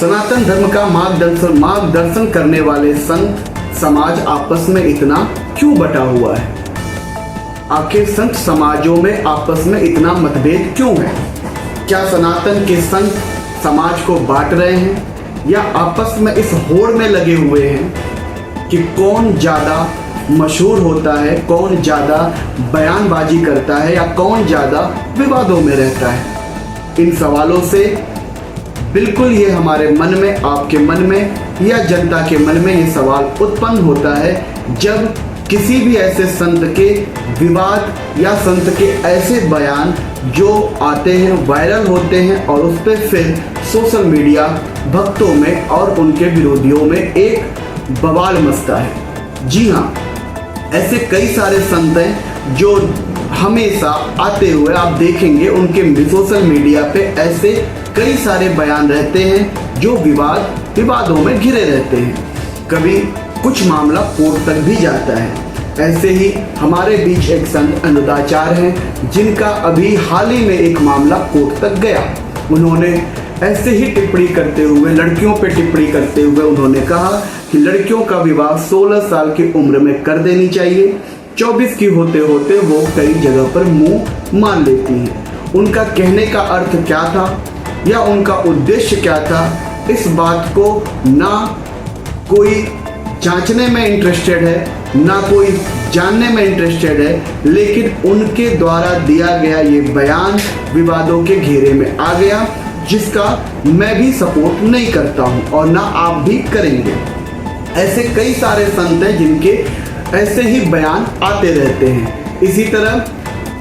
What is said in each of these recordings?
सनातन धर्म का मार्गदर्शन करने वाले संत समाज आपस में इतना क्यों बटा हुआ है? आखिर संत समाजों में आपस में इतना मतभेद क्यों है? क्या सनातन के संत समाज को बांट रहे हैं या आपस में इस होड़ में लगे हुए हैं कि कौन ज़्यादा मशहूर होता है, कौन ज़्यादा बयानबाजी करता है या कौन ज़्यादा विवादों में रहता है? इन सवालों से बिल्कुल ये हमारे मन में, आपके मन में या जनता के मन में ये सवाल उत्पन्न होता है जब किसी भी ऐसे संत के विवाद या संत के ऐसे बयान जो आते हैं, वायरल होते हैं और उस पर फिर सोशल मीडिया भक्तों में और उनके विरोधियों में एक बवाल मचता है। जी हाँ, ऐसे कई सारे संत हैं जो हमेशा आते हुए आप देखेंगे उनके सोशल मीडिया पे ऐसे कई सारे बयान रहते हैं जो विवादों में घिरे रहते हैं। कभी कुछ मामला कोर्ट तक भी जाता है। ऐसे ही हमारे बीच एक संत अनुदाचार्य हैं जिनका अभी हाल ही में एक मामला कोर्ट तक गया। उन्होंने ऐसे ही टिप्पणी करते हुए, लड़कियों पे टिप्पणी करते हुए उन्होंने कहा कि लड़कियों का विवाह 16 साल की उम्र में कर देनी चाहिए। 24 की होते होते वो कई जगह पर मुंह मान लेती हैं। उनका कहने का अर्थ क्या था या उनका उद्देश्य क्या था, इस बात को ना कोई जांचने में इंटरेस्टेड है, ना कोई जानने में इंटरेस्टेड है, लेकिन उनके द्वारा दिया गया ये बयान विवादों के घेरे में आ गया, जिसका मैं भी सपोर्ट नहीं करता हूं और ना आप भी करेंगे। ऐसे कई सारे संत हैं जिनके ऐसे ही बयान आते रहते हैं। इसी तरह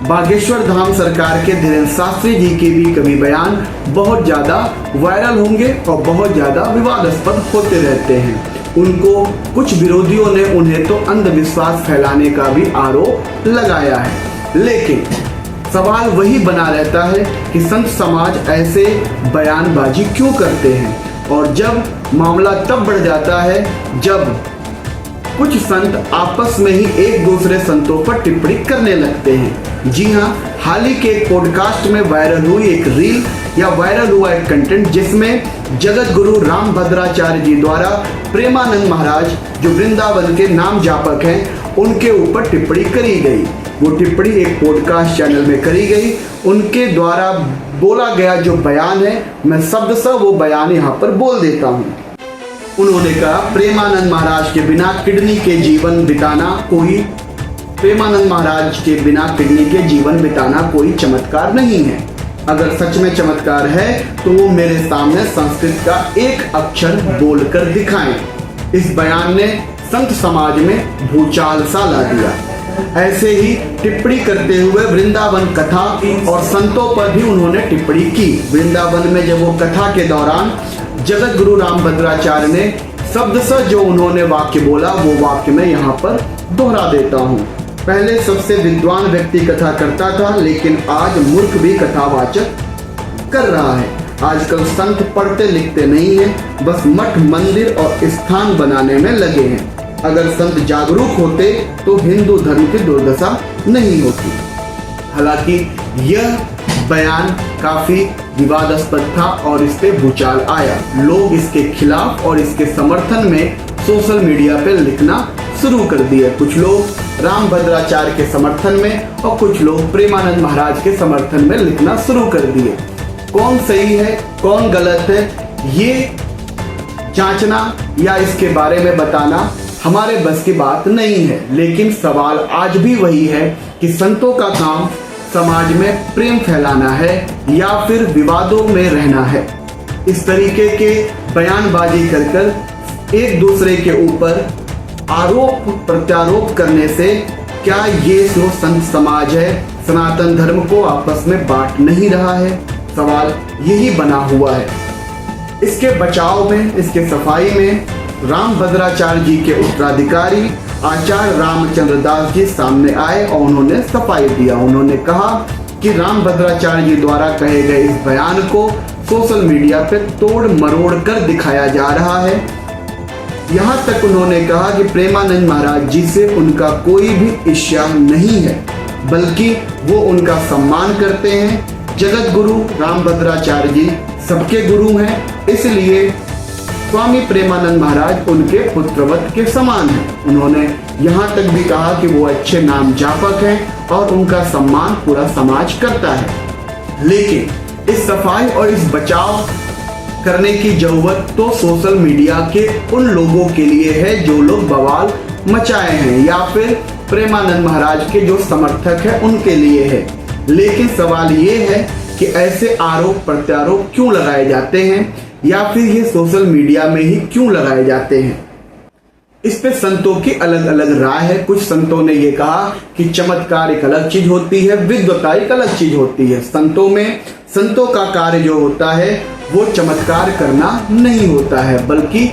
बागेश्वर धाम सरकार के धीरेन्द्र शास्त्री जी के भी कभी बयान बहुत ज़्यादा वायरल होंगे और बहुत ज़्यादा विवादास्पद होते रहते हैं। उनको कुछ विरोधियों ने उन्हें तो अंधविश्वास फैलाने का भी आरोप लगाया है, लेकिन सवाल वही बना रहता है कि संत समाज ऐसे बयानबाजी क्यों करते हैं। और जब मामला तब बढ़ जाता है जब कुछ संत आपस में ही एक दूसरे संतों पर टिप्पणी करने लगते हैं। जी हाँ, हाल ही के एक पॉडकास्ट में वायरल हुई एक रील या वायरल हुआ एक कंटेंट जिसमें जगत गुरु रामभद्राचार्य जी द्वारा प्रेमानंद महाराज जो वृंदावन के नाम जापक हैं उनके ऊपर टिप्पणी करी गई। वो टिप्पणी एक पॉडकास्ट चैनल में करी गई। उनके द्वारा बोला गया जो बयान है, मैं शब्द से वो बयान यहाँ पर बोल देता हूँ। उन्होंने कहा, प्रेमानंद महाराज के बिना किडनी के जीवन बिताना कोई चमत्कार नहीं है। अगर सच में चमत्कार है तो वो मेरे सामने संस्कृत का एक अक्षर बोलकर दिखाएं। इस बयान ने संत समाज में भूचाल सा ला दिया। ऐसे ही टिप्पणी करते हुए वृंदावन कथा और संतों पर भी उन्होंने टिप्पणी की। वृंदावन में जब वो कथा के दौरान जगत गुरु रामभद्राचार्य ने शब्द से जो उन्होंने वाक्य बोला, वो वाक्य मैं यहाँ पर दोहरा देता हूँ। पहले सबसे विद्वान व्यक्ति कथा करता था, लेकिन आज मूर्ख भी कथावाचक कर रहा है। आजकल संत पढ़ते लिखते नहीं हैं, बस मठ मंदिर और स्थान बनाने में लगे हैं। अगर संत जागरूक होते तो हिंदू धर्म की दुर्दशा नहीं होती। हालांकि यह बयान काफी विवादास्पद था और इस पे भूचाल आया। लोग इसके खिलाफ और इसके समर्थन में सोशल मीडिया पे लिखना शुरू कर दिए। कुछ लोग रामभद्राचार्य के समर्थन में और कुछ लोग प्रेमानंद महाराज के समर्थन में लिखना शुरू कर दिए। कौन सही है, कौन गलत है, ये जांचना या इसके बारे में बताना हमारे बस की बात नहीं है। लेकिन सवाल आज भी वही है कि संतों का काम समाज में प्रेम फैलाना है या फिर विवादों में रहना है। इस तरीके के बयानबाजी कर एक दूसरे के ऊपर आरोप प्रत्यारोप करने से क्या ये जो संत समाज है सनातन धर्म को आपस में बांट नहीं रहा है? सवाल यही बना हुआ है। इसके बचाव में, इसके सफाई में रामभद्राचार्य जी के उत्तराधिकारी आचार्य रामचंद्र दास जी सामने आए और उन्होंने सफाई दिया। उन्होंने कहा कि रामभद्राचार्य जी द्वारा कहे गए इस बयान को सोशल मीडिया पे तोड़ मरोड़ कर दिखाया जा रहा है। यहाँ तक उन्होंने कहा कि प्रेमानंद महाराज जी से उनका कोई भी ईर्ष्या नहीं है, बल्कि वो उनका सम्मान करते हैं। जगत गुरु रामभद्राचार्य जी सबके गुरु हैं, इसलिए स्वामी प्रेमानंद महाराज उनके पुत्रवत के समान हैं। उन्होंने यहाँ तक भी कहा कि वो अच्छे नाम जापक हैं और उनका सम्मान पूरा समाज करता है। लेकिन इस सफाई और इस बचाव करने की जरूरत तो सोशल मीडिया के उन लोगों के लिए है जो लोग बवाल मचाए हैं, या फिर प्रेमानंद महाराज के जो समर्थक हैं उनके लिए है। लेकिन सवाल ये है कि ऐसे आरोप प्रत्यारोप क्यों लगाए जाते हैं, या फिर ये सोशल मीडिया में ही क्यों लगाए जाते हैं। इस पे संतों की अलग अलग राय है। कुछ संतों ने ये कहा कि चमत्कार एक अलग चीज होती है, विद्वता एक अलग चीज होती है। संतों का कार्य जो होता है वो चमत्कार करना नहीं होता है, बल्कि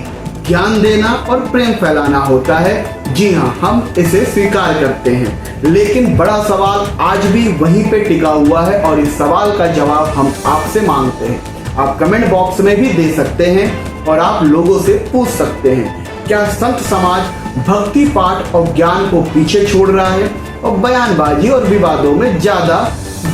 ज्ञान देना और प्रेम फैलाना होता है। जी हाँ, हम इसे स्वीकार करते हैं। लेकिन बड़ा सवाल आज भी वहीं पे टिका हुआ है और इस सवाल का जवाब हम आपसे मांगते हैं। आप कमेंट बॉक्स में भी दे सकते हैं और आप लोगों से पूछ सकते हैं, क्या संत समाज भक्ति पाठ और ज्ञान को पीछे छोड़ रहा है और बयानबाजी और विवादों में ज्यादा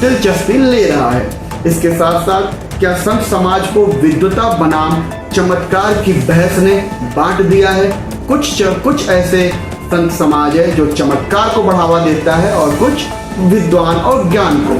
दिलचस्पी ले रहा है? इसके साथ साथ क्या संत समाज को विद्वता बनाम चमत्कार की बहस ने बांट दिया है? कुछ ऐसे संत समाज है जो चमत्कार को बढ़ावा देता है और कुछ विद्वान और ज्ञान को।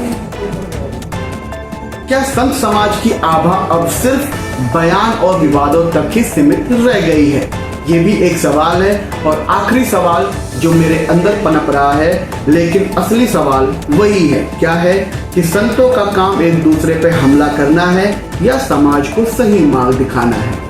क्या संत समाज की आभा अब सिर्फ बयान और विवादों तक ही सीमित रह गई है? ये भी एक सवाल है। और आखिरी सवाल जो मेरे अंदर पनप रहा है, लेकिन असली सवाल वही है, क्या है कि संतों का काम एक दूसरे पे हमला करना है या समाज को सही मार्ग दिखाना है?